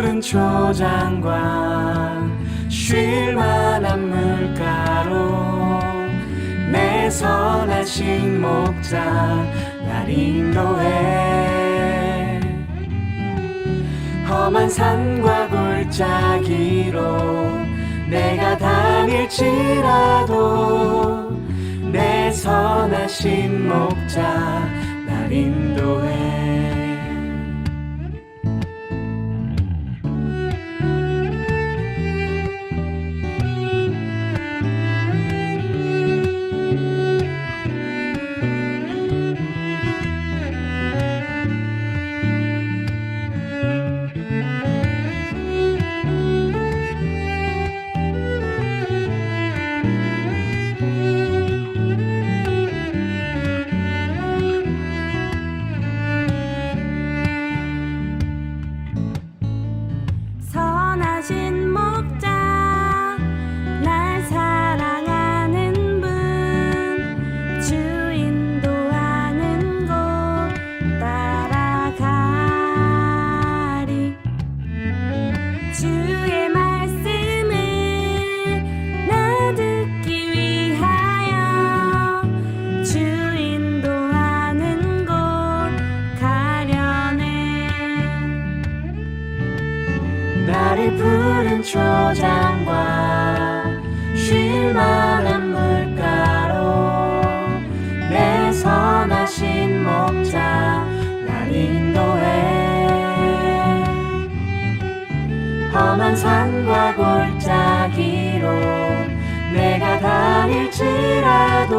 푸른 초장과 쉴 만한 물가로 내 선하신 목자 날 인도해. 험한 산과 골짜기로 내가 다닐지라도 내 선하신 목자 날 인도해. 선하신 목자 날 사랑하는 분 주 인도하는 곳 따라가리. 주의 말씀을 나 듣기 위하여 주 인도하는 곳 가려네. 나를 푸른 초장과 쉴 만한 물가로 내 선하신 목자 날 인도해. 험한 산과 골짜기로 내가 다닐지라도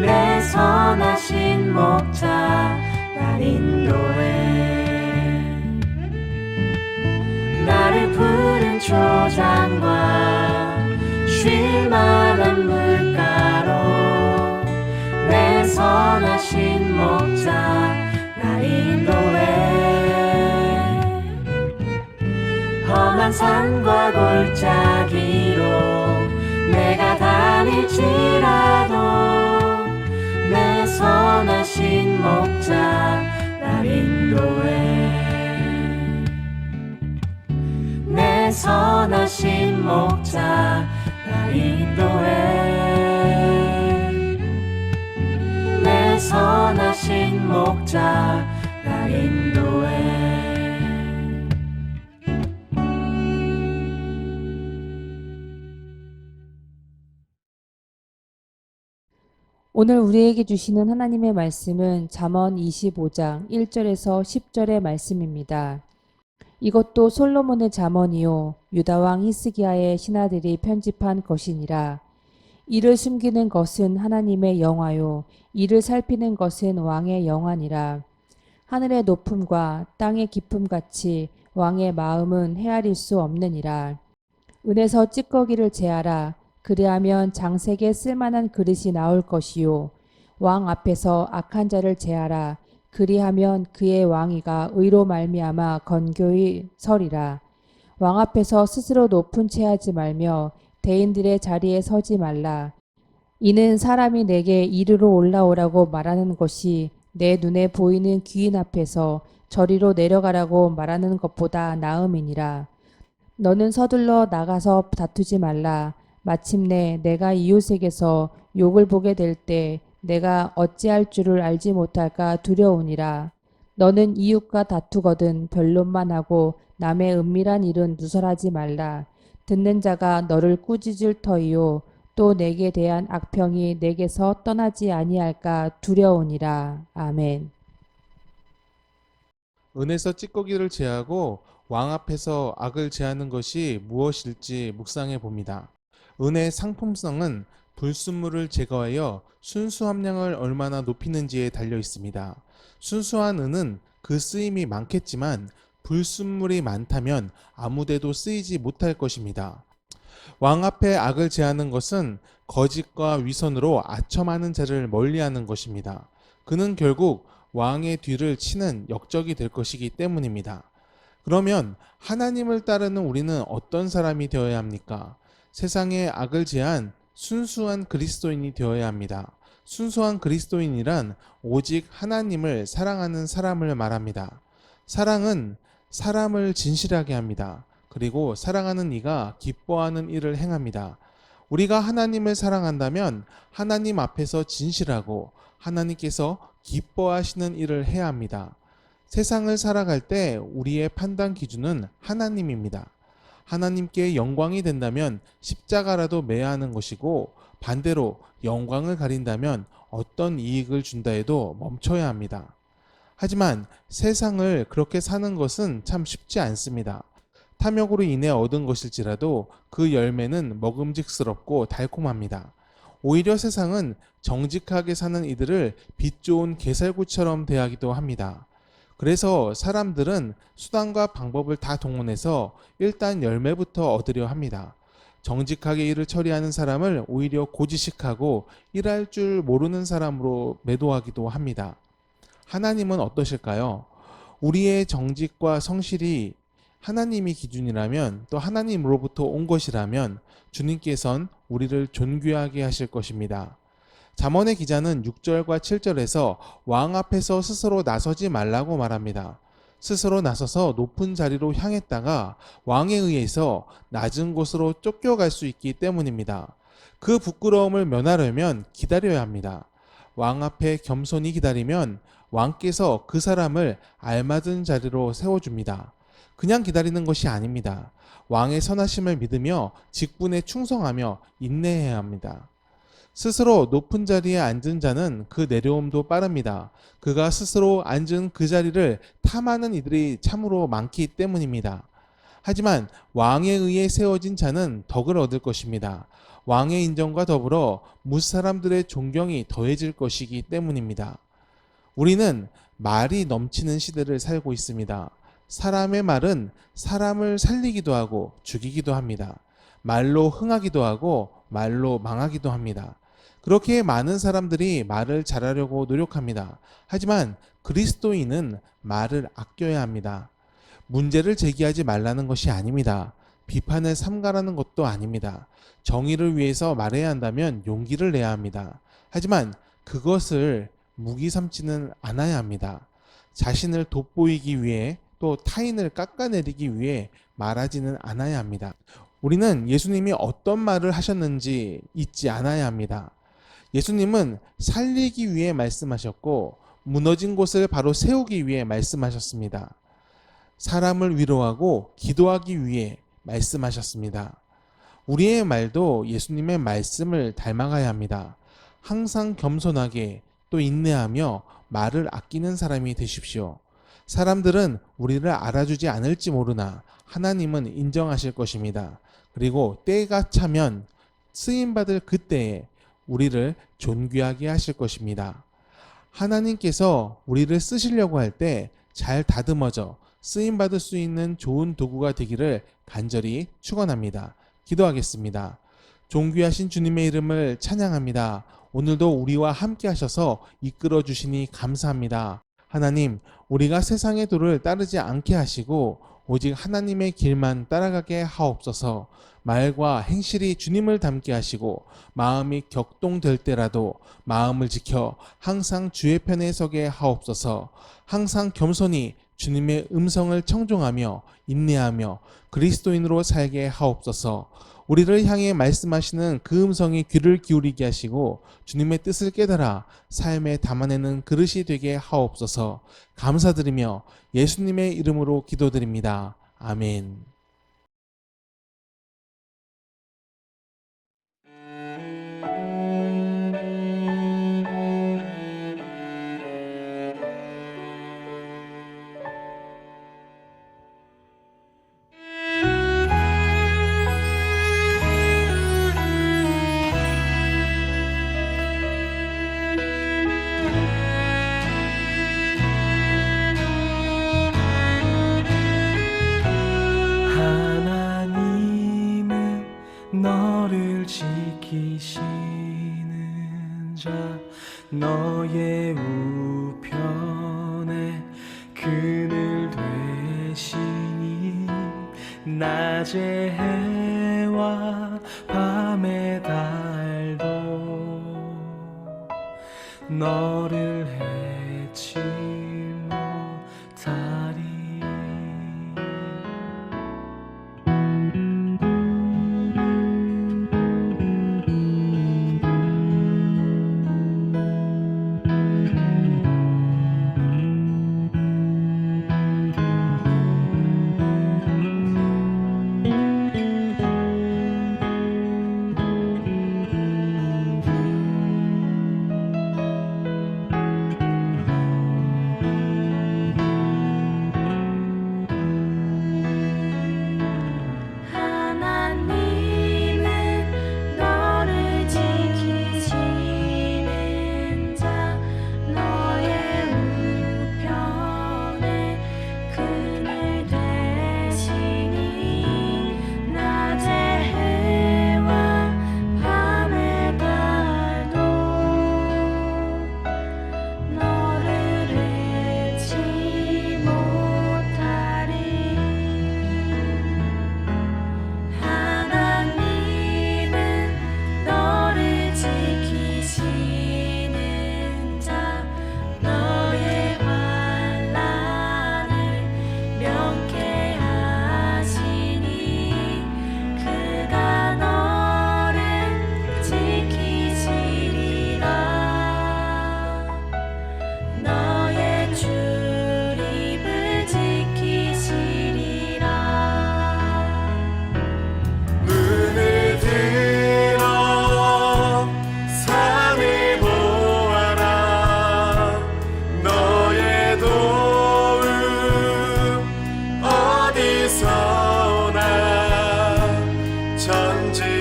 내 선하신 목자 날 인도해. 나를 푸른 초장과 쉴 만한 물가로 내 선하신 목자 날 인도해. 험한 산과 골짜기로 내가 다닐지라도 내 선하신 목자 날 인도해. 내 선하신 목자 날 인도해. 내 선하신 목자 날 인도해. 오늘 우리에게 주시는 하나님의 말씀은 잠언 25장 1절에서 10절의 말씀입니다. 이것도 솔로몬의 잠언이요 유다 왕 히스기야의 신하들이 편집한 것이니라. 이를 숨기는 것은 하나님의 영화요 이를 살피는 것은 왕의 영화니라. 하늘의 높음과 땅의 깊음 같이 왕의 마음은 헤아릴 수 없느니라. 은에서 찌꺼기를 제하라. 그리하면 장색에 쓸만한 그릇이 나올 것이요 왕 앞에서 악한 자를 제하라. 그리하면 그의 왕위가 의로 말미암아 건교히 서리라. 왕 앞에서 스스로 높은 채 하지 말며 대인들의 자리에 서지 말라. 이는 사람이 내게 이르러 올라오라고 말하는 것이 내 눈에 보이는 귀인 앞에서 저리로 내려가라고 말하는 것보다 나음이니라. 너는 서둘러 나가서 다투지 말라. 마침내 내가 이웃에게서 욕을 보게 될 때 내가 어찌할 줄을 알지 못할까 두려우니라. 너는 이웃과 다투거든 변론만 하고 남의 은밀한 일은 누설하지 말라. 듣는 자가 너를 꾸짖을 터이요 또 내게 대한 악평이 내게서 떠나지 아니할까 두려우니라. 아멘. 은에서 찌꺼기를 제하고 왕 앞에서 악을 제하는 것이 무엇일지 묵상해 봅니다. 은의 상품성은 불순물을 제거하여 순수 함량을 얼마나 높이는지에 달려 있습니다. 순수한 은은 그 쓰임이 많겠지만 불순물이 많다면 아무데도 쓰이지 못할 것입니다. 왕 앞에 악을 제하는 것은 거짓과 위선으로 아첨하는 자를 멀리하는 것입니다. 그는 결국 왕의 뒤를 치는 역적이 될 것이기 때문입니다. 그러면 하나님을 따르는 우리는 어떤 사람이 되어야 합니까? 세상의 악을 제한 순수한 그리스도인이 되어야 합니다. 순수한 그리스도인이란 오직 하나님을 사랑하는 사람을 말합니다. 사랑은 사람을 진실하게 합니다. 그리고 사랑하는 이가 기뻐하는 일을 행합니다. 우리가 하나님을 사랑한다면 하나님 앞에서 진실하고 하나님께서 기뻐하시는 일을 해야 합니다. 세상을 살아갈 때 우리의 판단 기준은 하나님입니다. 하나님께 영광이 된다면 십자가라도 매야 하는 것이고, 반대로 영광을 가린다면 어떤 이익을 준다 해도 멈춰야 합니다. 하지만 세상을 그렇게 사는 것은 참 쉽지 않습니다. 탐욕으로 인해 얻은 것일지라도 그 열매는 먹음직스럽고 달콤합니다. 오히려 세상은 정직하게 사는 이들을 빛 좋은 게살구처럼 대하기도 합니다. 그래서 사람들은 수단과 방법을 다 동원해서 일단 열매부터 얻으려 합니다. 정직하게 일을 처리하는 사람을 오히려 고지식하고 일할 줄 모르는 사람으로 매도하기도 합니다. 하나님은 어떠실까요? 우리의 정직과 성실이 하나님이 기준이라면, 또 하나님으로부터 온 것이라면 주님께선 우리를 존귀하게 하실 것입니다. 잠언의 기자는 6절과 7절에서 왕 앞에서 스스로 나서지 말라고 말합니다. 스스로 나서서 높은 자리로 향했다가 왕에 의해서 낮은 곳으로 쫓겨갈 수 있기 때문입니다. 그 부끄러움을 면하려면 기다려야 합니다. 왕 앞에 겸손히 기다리면 왕께서 그 사람을 알맞은 자리로 세워줍니다. 그냥 기다리는 것이 아닙니다. 왕의 선하심을 믿으며 직분에 충성하며 인내해야 합니다. 스스로 높은 자리에 앉은 자는 그 내려옴도 빠릅니다. 그가 스스로 앉은 그 자리를 탐하는 이들이 참으로 많기 때문입니다. 하지만 왕에 의해 세워진 자는 덕을 얻을 것입니다. 왕의 인정과 더불어 무사람들의 존경이 더해질 것이기 때문입니다. 우리는 말이 넘치는 시대를 살고 있습니다. 사람의 말은 사람을 살리기도 하고 죽이기도 합니다. 말로 흥하기도 하고 말로 망하기도 합니다. 그렇게 많은 사람들이 말을 잘하려고 노력합니다. 하지만 그리스도인은 말을 아껴야 합니다. 문제를 제기하지 말라는 것이 아닙니다. 비판을 삼가라는 것도 아닙니다. 정의를 위해서 말해야 한다면 용기를 내야 합니다. 하지만 그것을 무기 삼지는 않아야 합니다. 자신을 돋보이기 위해, 또 타인을 깎아내리기 위해 말하지는 않아야 합니다. 우리는 예수님이 어떤 말을 하셨는지 잊지 않아야 합니다. 예수님은 살리기 위해 말씀하셨고 무너진 곳을 바로 세우기 위해 말씀하셨습니다. 사람을 위로하고 기도하기 위해 말씀하셨습니다. 우리의 말도 예수님의 말씀을 닮아가야 합니다. 항상 겸손하게 또 인내하며 말을 아끼는 사람이 되십시오. 사람들은 우리를 알아주지 않을지 모르나 하나님은 인정하실 것입니다. 그리고 때가 차면 쓰임받을 그때에 우리를 존귀하게 하실 것입니다. 하나님께서 우리를 쓰시려고 할 때 잘 다듬어져 쓰임받을 수 있는 좋은 도구가 되기를 간절히 축원합니다. 기도하겠습니다. 존귀하신 주님의 이름을 찬양합니다. 오늘도 우리와 함께 하셔서 이끌어 주시니 감사합니다. 하나님, 우리가 세상의 도를 따르지 않게 하시고 오직 하나님의 길만 따라가게 하옵소서. 말과 행실이 주님을 닮게 하시고 마음이 격동될 때라도 마음을 지켜 항상 주의 편에 서게 하옵소서. 항상 겸손히 주님의 음성을 청종하며 인내하며 그리스도인으로 살게 하옵소서. 우리를 향해 말씀하시는 그 음성이 귀를 기울이게 하시고 주님의 뜻을 깨달아 삶에 담아내는 그릇이 되게 하옵소서. 감사드리며 예수님의 이름으로 기도드립니다. 아멘. 하나님은 너를 지키시는 자, 너의 우편에 그늘 되시니 낮의 해와 밤의 달도 너를 해치 못하리.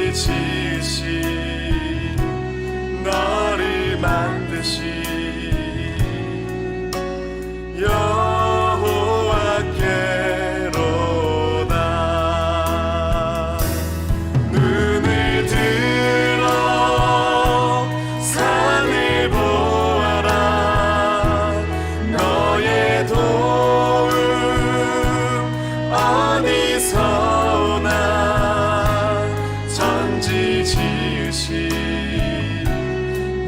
천지 지으신 너를 만드신 여호와께로다. 눈을 들어 산을 보아라. 너의 도움 어디서 오나. 천지 지으신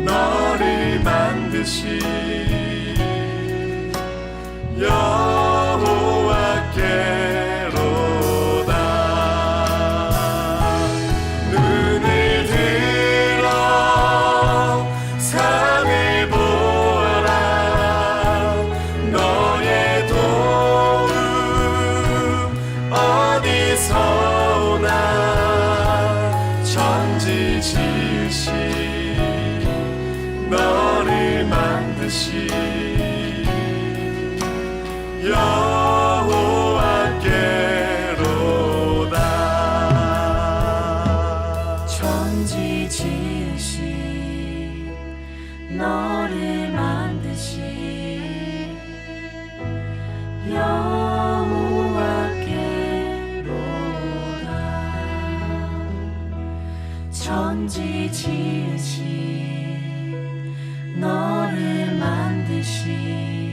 너를 만드신 여호와께로다. 눈을 들어 산을 보아라. 너의 도움 어디서 오나. 천지 지으신 너를 만드신 여호와께로다. 천지 지으신 너를 만드신 여호와께로다. 천지 지으신 너를 만드신